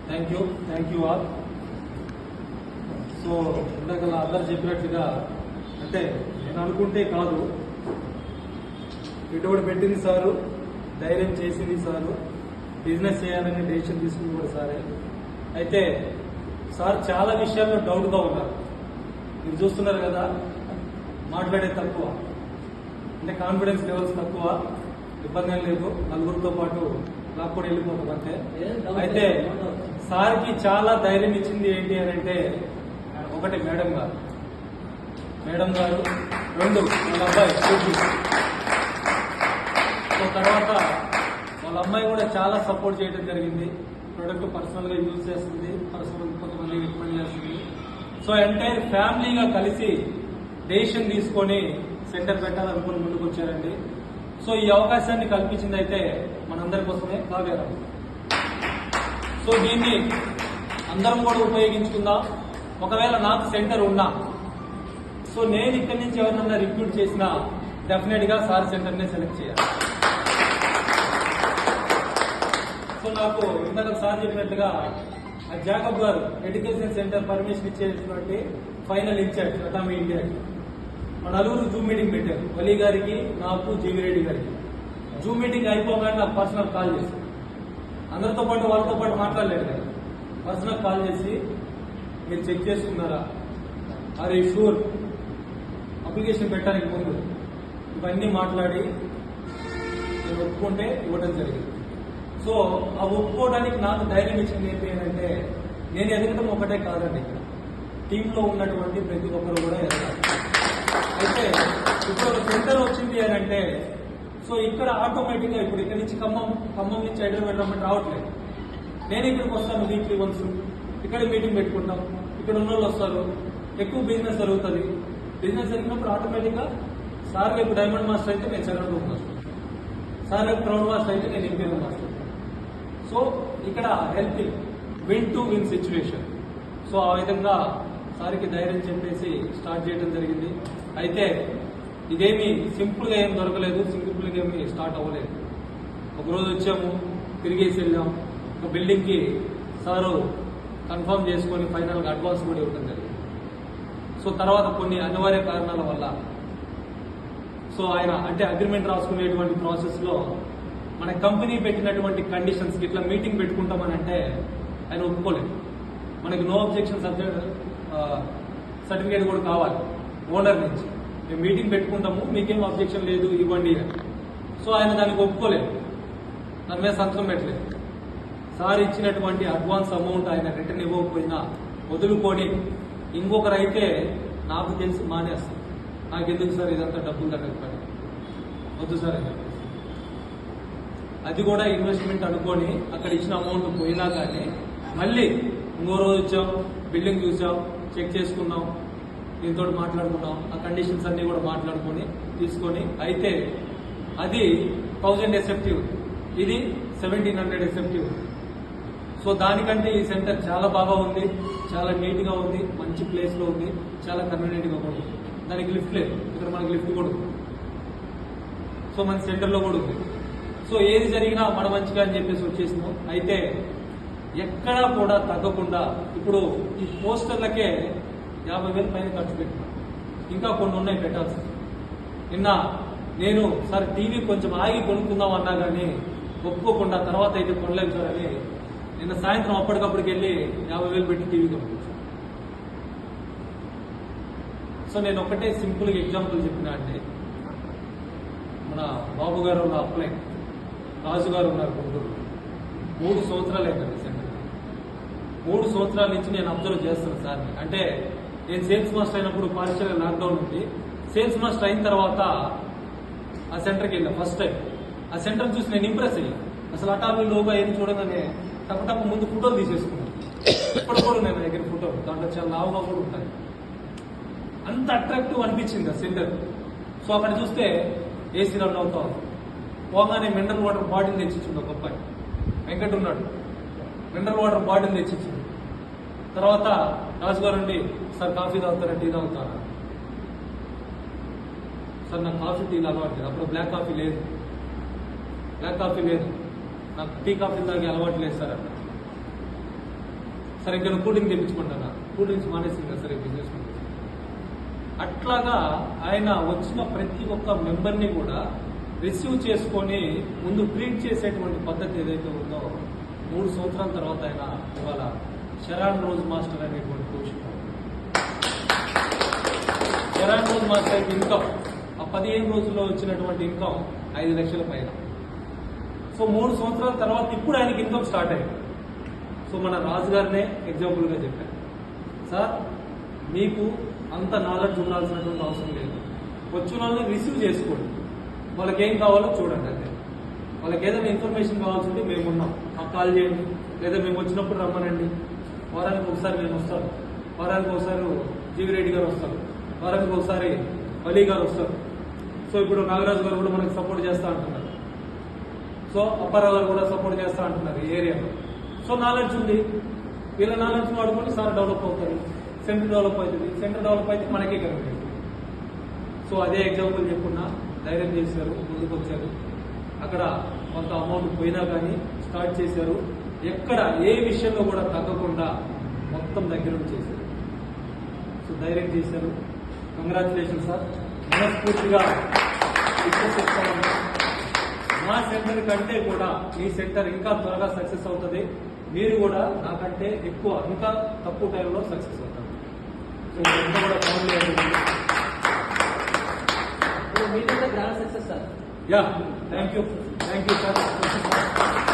Thank you all. So ఇందాక అందరు చెప్పినట్టుగా అంటే నేను అనుకుంటే కాదు, పెట్టుబడి పెట్టింది సారు, ధైర్యం చేసింది సారు, బిజినెస్ చేయాలని డెసిషన్ తీసుకుంది కూడా సారే. అయితే సార్ చాలా విషయాల్లో డౌట్గా ఉన్నారు. మీరు చూస్తున్నారు కదా, మాట్లాడే తక్కువ, అంటే కాన్ఫిడెన్స్ లెవెల్స్ తక్కువ, ఇబ్బంది ఏం లేదు, నలుగురితో పాటు లాక్కొని వెళ్ళిపోతుంది అంతే. అయితే సార్కి చాలా ధైర్యం ఇచ్చింది ఏంటి అని అంటే, ఒకటి మేడం గారు, రెండు వాళ్ళ అబ్బాయి సూచి, సో తర్వాత వాళ్ళ అమ్మాయి కూడా చాలా సపోర్ట్ చేయడం జరిగింది. ప్రొడక్ట్ పర్సనల్ గా యూజ్ చేస్తుంది, పర్సనల్ కొంతమంది రికమెండ్ చేస్తుంది. సో ఎంటైర్ ఫ్యామిలీగా కలిసి డెసిషన్ తీసుకొని సెంటర్ పెట్టాలనుకుని ముందుకు వచ్చారండి. సో ఈ అవకాశాన్ని కల్పించింది అయితే మనందరి కోసమే కావ్యారం. సో దీన్ని అందరం కూడా ఉపయోగించుకుందాం. ఒకవేళ నాకు సెంటర్ ఉన్నా, సో నేను ఇక్కడి నుంచి ఎవరినన్నా రిక్రూట్ చేసినా డెఫినెట్ గా సార్ సెంటర్ నే సెలెక్ట్ చేయాలి. సో నాకు ఇందాక సార్ చెప్పినట్టుగా జాకబ్ గారు ఎడ్యుకేషన్ సెంటర్ పర్మిషన్ ఇచ్చేటువంటి ఫైనల్ ఇన్ఛార్జ్ అటామీ ఇండియా, మన నలుగురు జూమ్ మీటింగ్ పెట్టారు. వలీ గారికి, నాకు, జీవిరెడ్డి గారికి. జూమ్ మీటింగ్ అయిపోగానే నాకు పర్సనల్ కాల్ చేశారు. అందరితో పాటు వాళ్ళతో పాటు మాట్లాడలేదు కదా, పర్సనల్ కాల్ చేసి మీరు చెక్ చేసుకున్నారా, ఆర్ యూ షూర్, అప్లికేషన్ పెట్టడానికి ముందు ఇవన్నీ మాట్లాడి నేను ఒప్పుకుంటే ఇవ్వడం జరిగింది. సో ఆ ఒప్పుకోవడానికి నాకు ధైర్యం ఇచ్చింది ఏంటి అంటే, నేను ఎదగడం ఒకటే కాదండి, ఇక్కడ టీంలో ఉన్నటువంటి ప్రతి ఒక్కరు కూడా ఎదగాలి. అయితే ఇప్పుడు ఒక సెంటర్ వచ్చింది అని అంటే, సో ఇక్కడ ఆటోమేటిక్ గా ఇప్పుడు ఇక్కడ నుంచి ఖమ్మం నుంచి హైదరాబాద్ రమ్మంటే రావట్లేదు. నేను ఇక్కడికి వస్తాను వీక్లీ వన్స్, ఇక్కడ మీటింగ్ పెట్టుకుంటాం, ఇక్కడ ఉన్న వాళ్ళు వస్తారు, ఎక్కువ బిజినెస్ జరుగుతుంది. బిజినెస్ జరిగినప్పుడు ఆటోమేటిక్ గా సార్ రేపు డైమండ్ మాస్టర్ అయితే నేను సెకండ్ మాస్టర్, సార్ రేపు క్రౌన్ మాస్టర్ అయితే నేను ఇంపీరియల్ మాస్టర్. సో ఇక్కడ helping win to win situation. So ఆ విధంగా సార్కి ధైర్యం చెప్పేసి స్టార్ట్ చేయడం జరిగింది. అయితే ఇదేమి సింపుల్ గా ఏం దొరకలేదు, సింపుల్ గా ఏమి స్టార్ట్ అవ్వలేదు. ఒకరోజు వచ్చాము, తిరిగేసి వెళ్ళాం. ఒక బిల్డింగ్ కి సారు కన్ఫర్మ్ చేసుకొని ఫైనల్ గా అడ్వాన్స్ కూడా ఇవ్వడం జరిగింది. సో తర్వాత కొన్ని అనివార్య కారణాల వల్ల సో ఆయన అంటే అగ్రిమెంట్ రాసుకునేటువంటి ప్రాసెస్ లో మన కంపెనీ పెట్టినటువంటి కండిషన్స్ ఇట్లా మీటింగ్ పెట్టుకుంటామని అంటే ఆయన ఒప్పుకోలేదు. మనకి నో అబ్జెక్షన్ సర్టిఫికేట్ కూడా కావాలి ఓనర్ నుంచి, మేము మీటింగ్ పెట్టుకుంటాము, మీకేం అబ్జెక్షన్ లేదు ఇవ్వండి అని. సో ఆయన దానికి ఒప్పుకోలేదు, దాని మీద సంతకం పెట్టలేదు. సార్ ఇచ్చినటువంటి అడ్వాన్స్ అమౌంట్ ఆయన రిటర్న్ ఇవ్వకపోయినా వదులుకొని ఇంకొకరైతే నాకు తెలిసి మానేస్తాను, నాకెందుకు సార్ ఇదంతా డబ్బులు తగ్గకపోయి, వద్దు సార్ అని చెప్పేసి అది కూడా ఇన్వెస్ట్మెంట్ అనుకొని అక్కడ ఇచ్చిన అమౌంట్ పోయినా కానీ మళ్ళీ ఇంకో రోజు వచ్చాం, బిల్డింగ్ చూసాం, చెక్ చేసుకున్నాం, దీంతో మాట్లాడుకున్నాం, ఆ కండిషన్స్ అన్ని కూడా మాట్లాడుకొని తీసుకొని అయితే అది 1000 ఎసెప్టివ్, ఇది 1700 ఎసెప్టివ్. సో దానికంటే ఈ సెంటర్ చాలా బాగా ఉంది, చాలా నీట్ గా ఉంది, మంచి ప్లేస్ లో ఉంది, చాలా కన్వీనియంట్ గా కూడా ఉంది. దానికి లిఫ్ట్ లేదు, ఇక్కడ మనకి లిఫ్ట్ కూడా ఉంది. సో మన సెంటర్ లో కూడా ఉంది. సో ఏది జరిగినా మన మంచిగా అని చెప్పేసి వచ్చేసినాం. అయితే ఎక్కడా కూడా తగ్గకుండా ఇప్పుడు ఈ పోస్టర్లకే 50,000 పైన ఖర్చు పెట్టినా, ఇంకా కొన్ని ఉన్నాయి పెట్టాల్సి. నిన్న నేను సార్ టీవీ కొంచెం ఆగి కొనుక్కుందాం అన్నా కానీ ఒప్పుకోకుండా తర్వాత అయితే కొనలేదు సార్ అని నిన్న సాయంత్రం అప్పటికప్పటికి వెళ్ళి 50,000 పెట్టి టీవీ కొనుక్కొచ్చాను. సో నేను ఒకటే సింపుల్ గా ఎగ్జాంపుల్ చెప్పినా అంటే, మన బాబు గారు ఉన్న అప్లై రాజు గారు ఉన్నారు గుంటూరు, 3 సంవత్సరాలు అయిందండి సెంటర్. 3 సంవత్సరాల నుంచి నేను అబ్జర్వ్ చేస్తాను సార్. అంటే నేను సేల్స్ మాస్టర్ అయినప్పుడు పార్షియల్ లాక్డౌన్ ఉంది, సేల్స్ మాస్టర్ అయిన తర్వాత ఆ సెంటర్కి వెళ్ళా ఫస్ట్ టైం. ఆ సెంటర్ చూసి నేను ఇంప్రెస్ అయ్యాను. అసలు అటామీ లోగా ఏం చూడగానే టప్ప ముందు ఫోటోలు తీసేసుకున్నాను. ఇప్పుడు కూడా నేను దగ్గర ఫోటోలు దాంట్లో చాలా లావుగా కూడా ఉంటాయి. అంత అట్రాక్టివ్ అనిపించింది ఆ సెంటర్. సో అక్కడ చూస్తే ఏసీ రన్ అవుతా ఉంది. పోగానే మినరల్ వాటర్ బాటిల్ తెచ్చిచ్చింది ఒక అబ్బాయి, వెంకట్ ఉన్నాడు, మినరల్ వాటర్ బాటిల్ తెచ్చిచ్చింది. తర్వాత రాజుగారు అండి, సార్ కాఫీ తాగుతారా, టీ తాగుతారా? సార్ నాకు కాఫీ టీలు అలవాటు లేదు, అప్పుడు బ్లాక్ కాఫీ లేదు, నాకు టీ కాఫీ తాగే అలవాటు లేదు సార్. సరే ఇంకా కూల్ డ్రింక్ తెప్పించుకుంటానా, కూల్ డ్రింక్స్ మానేసింది కదా సరే బిజినెస్ అట్లాగా ఆయన వచ్చిన ప్రతి ఒక్క మెంబర్ని కూడా రిసీవ్ చేసుకొని ముందు ట్రీట్ చేసేటువంటి పద్ధతి ఏదైతే ఉందో 3 సంవత్సరాల తర్వాత ఆయన ఇవాళ శరాన్ రోజ్ మాస్టర్ అనేటువంటి position. Sharan rose master income ఆ 15 రోజుల్లో వచ్చినటువంటి ఇన్కమ్ 5 లక్షల పైన. సో 3 సంవత్సరాల తర్వాత ఇప్పుడు ఆయనకి ఇన్కమ్ స్టార్ట్ అయింది. సో మన రాజు గారినే ఎగ్జాంపుల్గా చెప్పాను, సార్ మీకు అంత నాలెడ్జ్ ఉండాల్సినటువంటి అవసరం లేదు, వచ్చిన వాళ్ళని రిసీవ్ చేసుకోండి, వాళ్ళకి ఏం కావాలో చూడండి అంతే. వాళ్ళకి ఏదైనా ఇన్ఫర్మేషన్ కావాల్సి ఉంటే మేము ఉన్నాం, మాకు కాల్ చేయండి, లేదా మేము వచ్చినప్పుడు రమ్మనండి. వారానికి ఒకసారి నేను వస్తాను, వారానికి ఒకసారి జీవిరెడ్డి గారు వస్తారు, వారానికి ఒకసారి అలీ గారు వస్తారు. సో ఇప్పుడు నాగరాజు గారు కూడా మనకు సపోర్ట్ చేస్తా అంటున్నారు, సో అప్పారావు గారు కూడా సపోర్ట్ చేస్తా అంటున్నారు ఈ ఏరియాలో. సో నాలెడ్జ్ ఉంది, వీళ్ళ నాలెడ్జ్ వాడుకొని సార్ డెవలప్ అవుతారు, సెంటర్ డెవలప్ అవుతుంది, సెంటర్ డెవలప్ అయితే మనకే కరెక్ట్. సో అదే ఎగ్జాంపుల్ చెప్పుకున్నా, ధైర్యం చేశారు, ముందుకు వచ్చారు. అక్కడ కొంత అమౌంట్ పోయినా కానీ స్టార్ట్ చేశారు. ఎక్కడ ఏ విషయంలో కూడా తగ్గకుండా మొత్తం దగ్గర చేశారు. సో ధైర్యం చేశారు. కంగ్రాచులేషన్ సార్, మనస్ఫూర్తిగా చెప్తాను. మా సెంటర్ కంటే కూడా ఈ సెంటర్ ఇంకా త్వరగా సక్సెస్ అవుతుంది. మీరు కూడా నాకంటే ఎక్కువ ఇంకా తక్కువ టైంలో సక్సెస్ అవుతారు. సో ఇదంతా కూడా ఫ్యామిలీ అవుతుంది. మీకంటే grand success sir. Yeah, thank you sir.